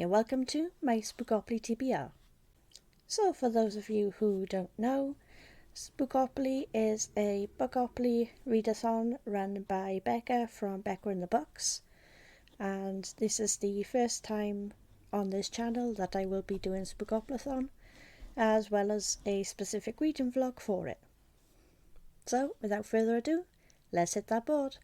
and welcome to my Spookoplathon TBR. So for those of you who don't know, Spookoplathon is a bookopoly readathon run by Becca from Becca and the Books, and this is the first time on this channel that I will be doing Spookoplathon, as well as a specific reading vlog for it. So without further ado, let's hit that board.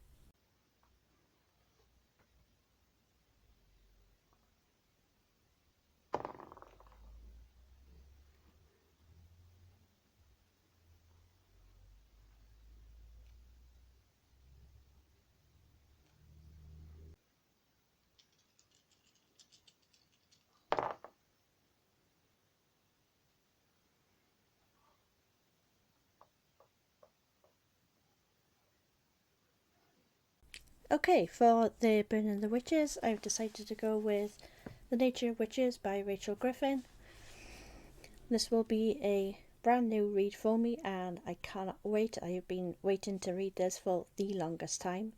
Okay, for the Burning the Witches, I've decided to go with The Nature of Witches by Rachel Griffin. This will be a brand new read for me and I cannot wait. I have been waiting to read this for the longest time.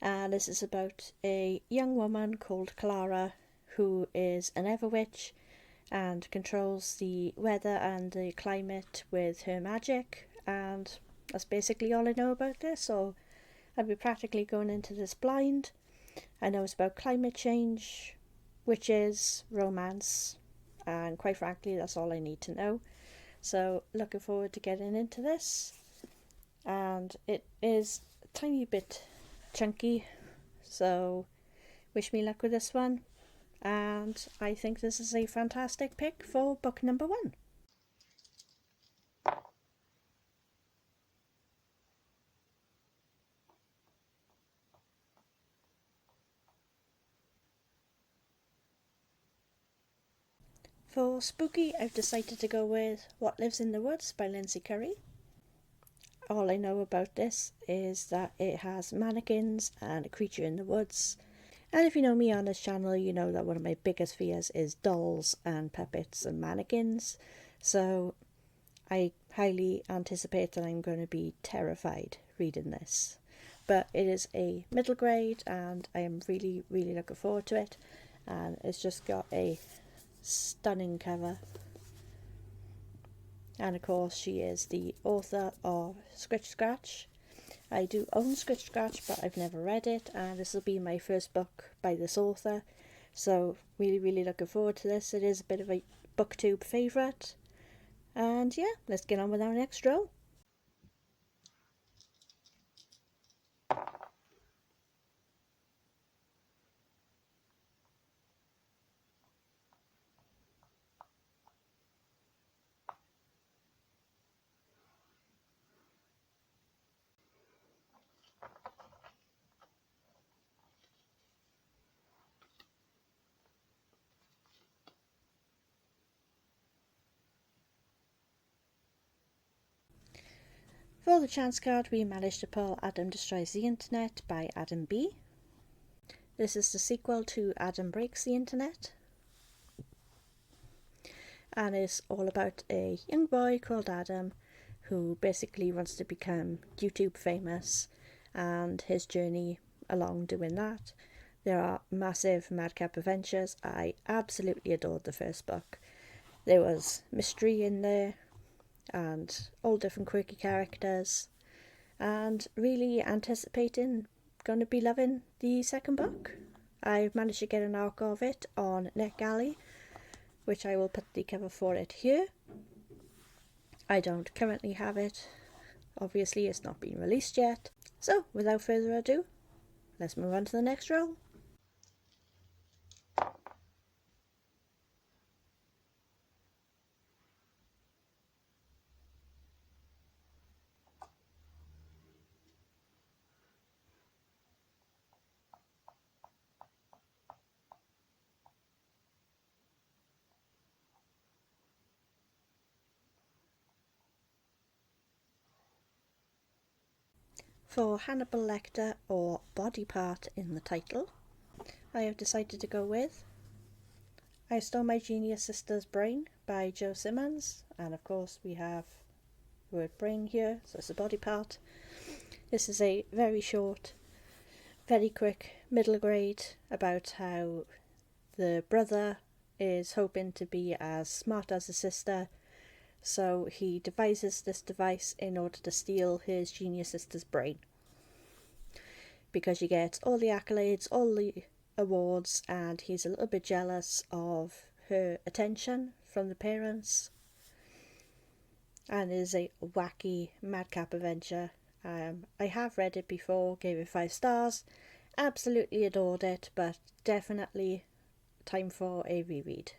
And this is about a young woman called Clara who is an Everwitch and controls the weather and the climate with her magic, and that's basically all I know about this, so I'll be practically going into this blind. I know it's about climate change, witches, romance, and quite frankly that's all I need to know. So looking forward to getting into this, and it is a tiny bit chunky, so wish me luck with this one, and I think this is a fantastic pick for book number 1. For spooky, I've decided to go with What Lives in the Woods by Lindsay Curry. All I know about this is that it has mannequins and a creature in the woods. And if you know me on this channel, you know that one of my biggest fears is dolls and puppets and mannequins. So I highly anticipate that I'm going to be terrified reading this. But it is a middle grade and I am really looking forward to it. And it's just got a stunning cover, and of course she is the author of Scritch Scratch. I do own Scritch Scratch, but I've never read it, and this will be my first book by this author, so really looking forward to this. It is a bit of a booktube favourite, and yeah, let's get on with our next row. For the chance card, we managed to pull Adam Destroys the Internet by Adam B. This is the sequel to Adam Breaks the Internet, and it's all about a young boy called Adam who basically wants to become YouTube famous and his journey along doing that. There are massive madcap adventures. I absolutely adored the first book. There was mystery in there and all different quirky characters, and really anticipating going to be loving the second book. I've managed to get an arc of it on NetGalley, which I will put the cover for it here. I don't currently have it. Obviously it's not been released yet. So without further ado, let's move on to the next roll. For Hannibal Lecter, or body part in the title, I have decided to go with I Stole My Genius Sister's Brain by Jo Simmons, and of course we have the word brain here, so it's a body part. This is a very short, very quick middle grade about how the brother is hoping to be as smart as his sister, so he devises this device in order to steal his genius sister's brain. Because she gets all the accolades, all the awards, and he's a little bit jealous of her attention from the parents. And it is a wacky madcap adventure. I have read it before, gave it 5 stars, absolutely adored it, but definitely time for a reread.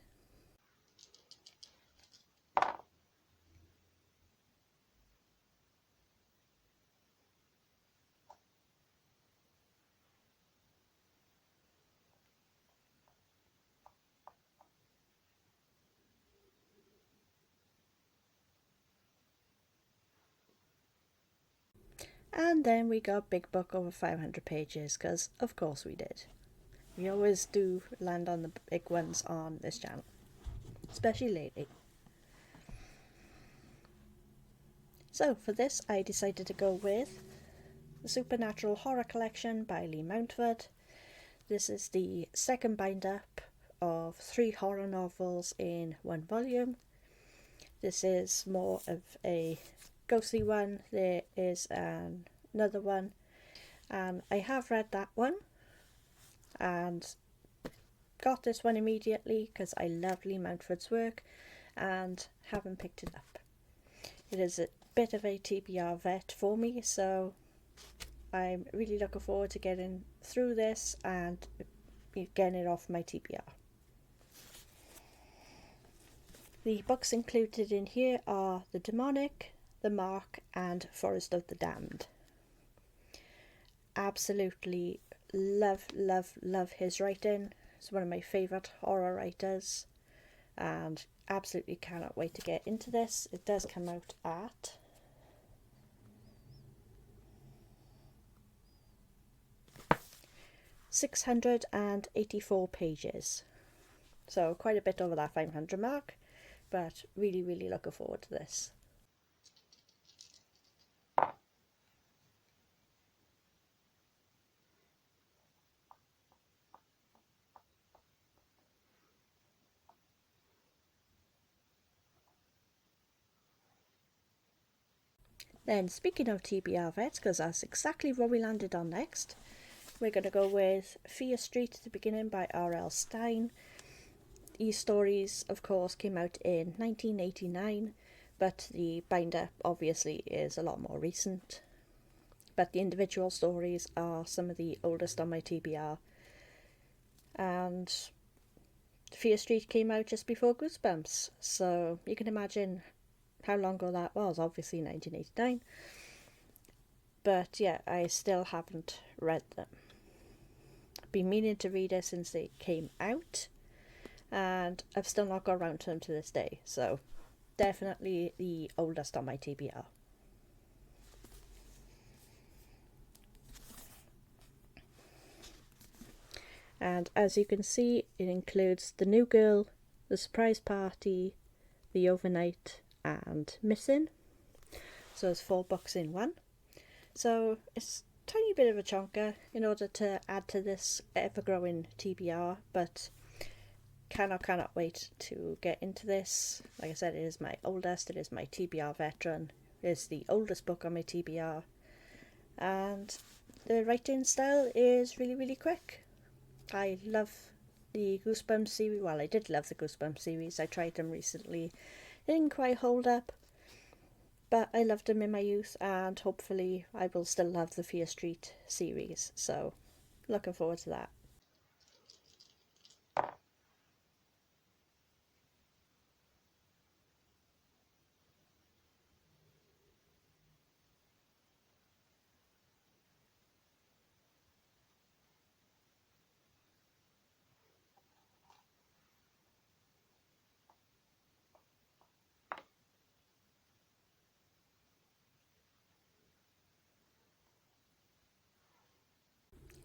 And then we got Big Book over 500 pages, because of course we did. We always do land on the big ones on this channel, especially lately. So for this I decided to go with the Supernatural Horror Collection by Lee Mountford. This is the second bind-up of 3 horror novels in 1 volume. This is more of a ghostly one. There is another one, and I have read that one and got this one immediately because I love Lee Mountford's work and haven't picked it up. It is a bit of a TBR vet for me, so I'm really looking forward to getting through this and getting it off my TBR. The books included in here are The Demonic, The Mark, and Forest of the Damned. Absolutely love his writing. He's one of my favourite horror writers, and absolutely cannot wait to get into this. It does come out at .684 pages, so quite a bit over that 500 mark, but really looking forward to this. Then, speaking of TBR vets, because that's exactly what we landed on next, we're going to go with Fear Street at the Beginning by R.L. Stine. These stories, of course, came out in 1989, but the binder obviously is a lot more recent. But the individual stories are some of the oldest on my TBR. And Fear Street came out just before Goosebumps, so you can imagine how long ago that was, obviously 1989. But yeah, I still haven't read them. Been meaning to read it since they came out, and I've still not got around to them to this day, so definitely the oldest on my TBR. And as you can see, it includes The New Girl, The Surprise Party, The Overnight, and Missing. So it's 4 books in one. So it's a tiny bit of a chonker in order to add to this ever-growing TBR, but cannot wait to get into this. Like I said, it is my oldest, it is my TBR veteran, it is the oldest book on my TBR, and the writing style is really quick. I love the Goosebumps series. Well, I did love the Goosebumps series. I tried them recently. They didn't quite hold up, but I loved them in my youth, and hopefully I will still love the Fear Street series, so looking forward to that.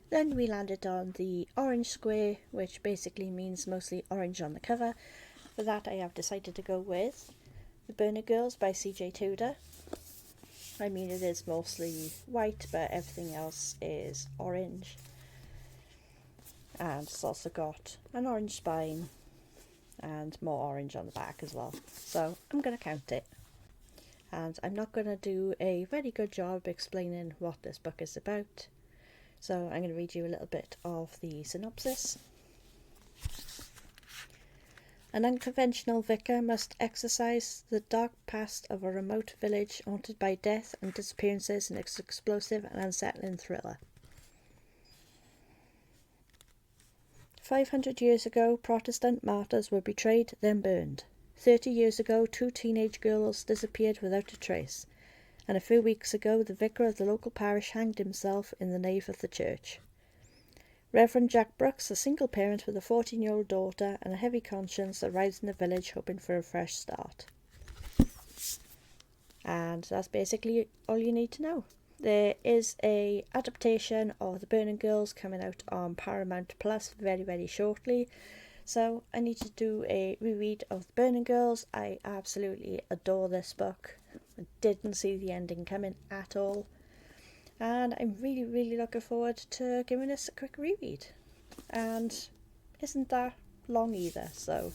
Then we landed on the orange square, which basically means mostly orange on the cover. For that I have decided to go with The Burner Girls by C.J. Tudor. I mean, it is mostly white, but everything else is orange. And it's also got an orange spine, and more orange on the back as well. So I'm going to count it. And I'm not going to do a very good job explaining what this book is about. So I'm going to read you a little bit of the synopsis. An unconventional vicar must exorcise the dark past of a remote village haunted by death and disappearances in its explosive and unsettling thriller. 500 years ago, Protestant martyrs were betrayed, then burned. 30 years ago, 2 teenage girls disappeared without a trace. And a few weeks ago, the vicar of the local parish hanged himself in the nave of the church. Reverend Jack Brooks, a single parent with a 14-year-old daughter and a heavy conscience, arrives in the village hoping for a fresh start. And that's basically all you need to know. There is a adaptation of The Burning Girls coming out on Paramount Plus very, very shortly. So I need to do a reread of The Burning Girls. I absolutely adore this book. I didn't see the ending coming at all. And I'm really, really looking forward to giving this a quick reread. And isn't that long either, so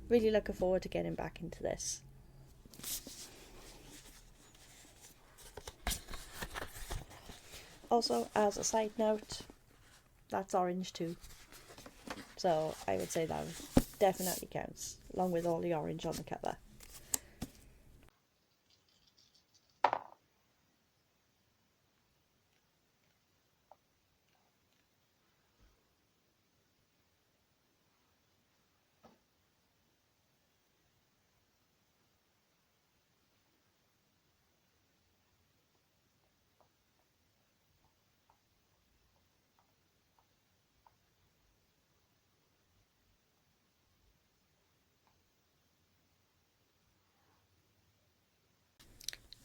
really looking forward to getting back into this. Also, as a side note, that's orange too. So I would say that definitely counts, along with all the orange on the cover.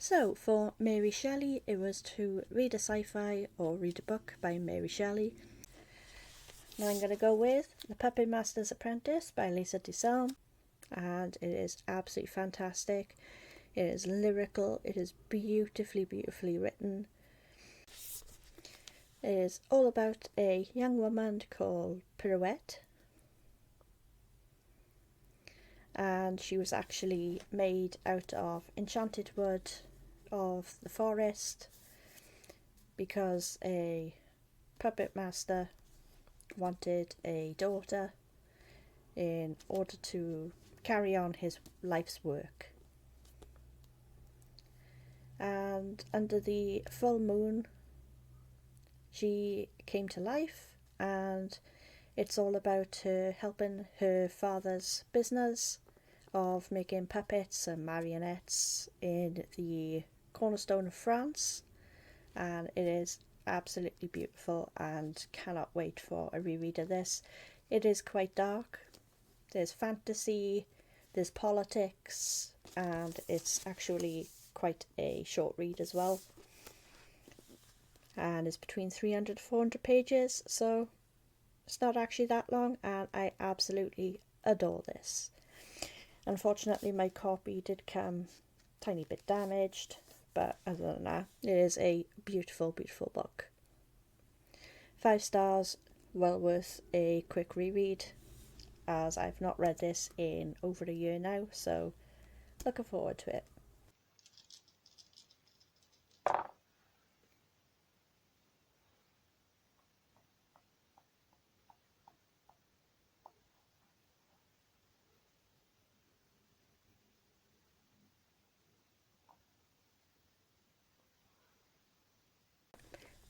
So, for Mary Shelley, it was to read a sci-fi or read a book by Mary Shelley. Now I'm going to go with The Puppet Master's Apprentice by Lisa DeSalm, and it is absolutely fantastic. It is lyrical, it is beautifully, beautifully written. It is all about a young woman called Pirouette, and she was actually made out of enchanted wood of the forest because a puppet master wanted a daughter in order to carry on his life's work. And under the full moon, she came to life, and it's all about her helping her father's business of making puppets and marionettes in the cornerstone of France, and it is absolutely beautiful and cannot wait for a reread of this. It is quite dark, there's fantasy, there's politics, and it's actually quite a short read as well, and it's between 300 to 400 pages, so it's not actually that long, and I absolutely adore this. Unfortunately, my copy did come a tiny bit damaged, but other than that, it is a beautiful, beautiful book. 5 stars, well worth a quick reread, as I've not read this in over a year now, so looking forward to it.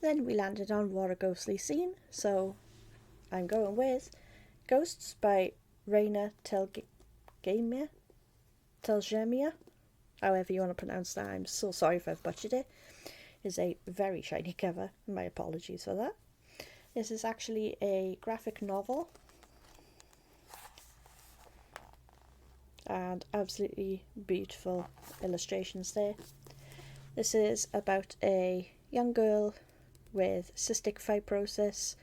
Then we landed on What a Ghostly Scene, so I'm going with Ghosts by Raina Telgemia, however you want to pronounce that. I'm so sorry if I've butchered it. It's a very shiny cover, my apologies for that. This is actually a graphic novel, and absolutely beautiful illustrations there. This is about a young girl with cystic fibrosis,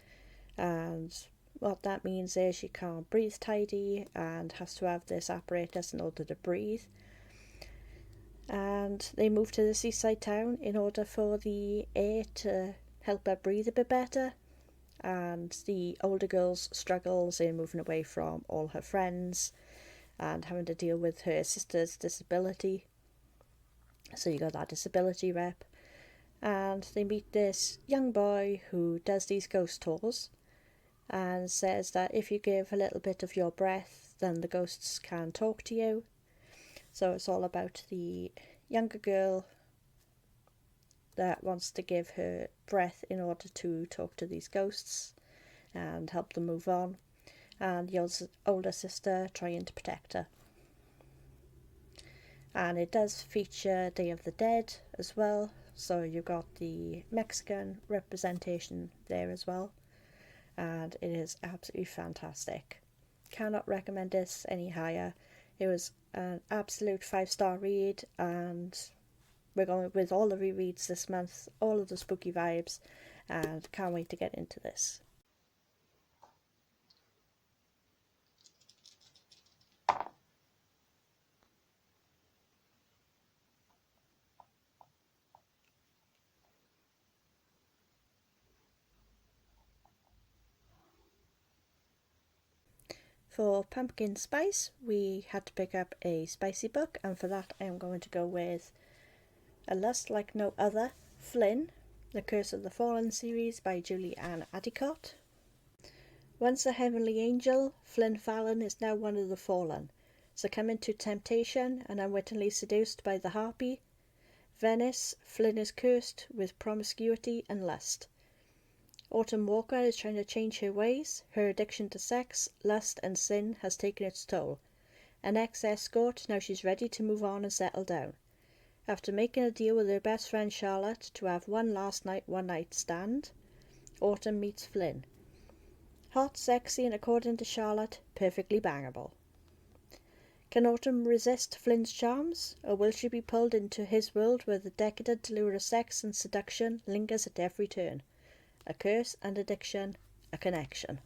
and what that means is she can't breathe tidy and has to have this apparatus in order to breathe. And they move to the seaside town in order for the air to help her breathe a bit better, and the older girl's struggles in moving away from all her friends and having to deal with her sister's disability. So you got that disability rep, and they meet this young boy who does these ghost tours and says that if you give a little bit of your breath, then the ghosts can talk to you. So it's all about the younger girl that wants to give her breath in order to talk to these ghosts and help them move on, and the older sister trying to protect her. And it does feature Day of the Dead as well, so you've got the Mexican representation there as well, and it is absolutely fantastic. Cannot recommend this any higher. It was an absolute 5-star read, and we're going with all the rereads this month, all of the spooky vibes, and can't wait to get into this. For pumpkin spice, we had to pick up a spicy book, and for that I'm going to go with A Lust Like No Other, Flynn, The Curse of the Fallen series by Julie Ann Adicott. Once a heavenly angel, Flynn Fallon is now one of the fallen, succumbing to temptation and unwittingly seduced by the harpy Venice. Flynn is cursed with promiscuity and lust. Autumn Walker is trying to change her ways. Her addiction to sex, lust and sin has taken its toll. An ex-escort, now she's ready to move on and settle down. After making a deal with her best friend Charlotte to have one last night, one night stand, Autumn meets Flynn. Hot, sexy, and according to Charlotte, perfectly bangable. Can Autumn resist Flynn's charms, or will she be pulled into his world where the decadent lure of sex and seduction lingers at every turn? A curse and addiction, a connection.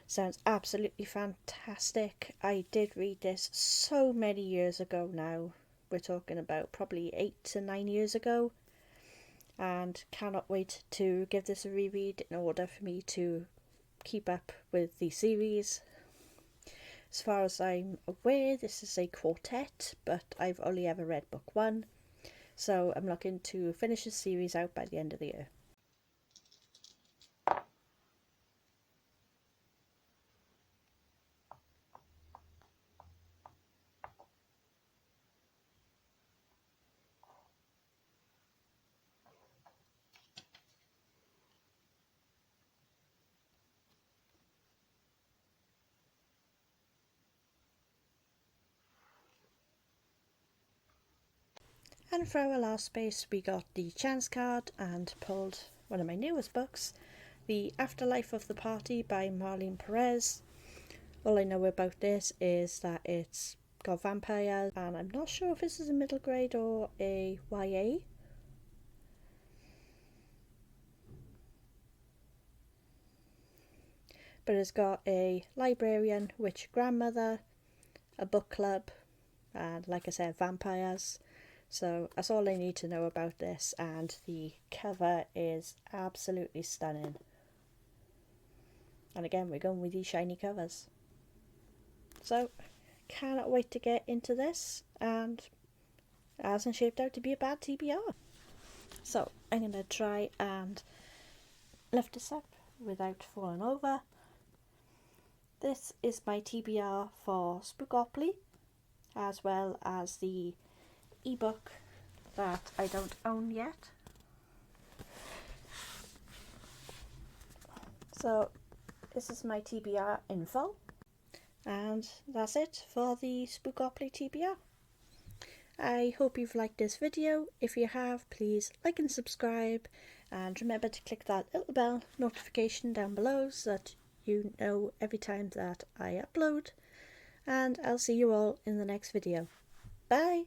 Sounds absolutely fantastic. I did read this so many years ago now. We're talking about probably 8 to 9 years ago. And cannot wait to give this a reread in order for me to keep up with the series. As far as I'm aware, this is a quartet, but I've only ever read book 1. So I'm looking to finish the series out by the end of the year. And for our last space, we got the chance card and pulled one of my newest books, The Afterlife of the Party by Marlene Perez. All I know about this is that it's got vampires, and I'm not sure if this is a middle grade or a YA. But it's got a librarian, witch grandmother, a book club, and like I said, vampires. So that's all I need to know about this, and the cover is absolutely stunning. And again, we're going with these shiny covers. So, cannot wait to get into this, and it hasn't shaped out to be a bad TBR. So, I'm going to try and lift this up without falling over. This is my TBR for Spookoplathon, as well as the ebook that I don't own yet. So this is my TBR info, and that's it for the Spookoplathon TBR. I hope you've liked this video. If you have, please like and subscribe, and remember to click that little bell notification down below so that you know every time that I upload, and I'll see you all in the next video. Bye!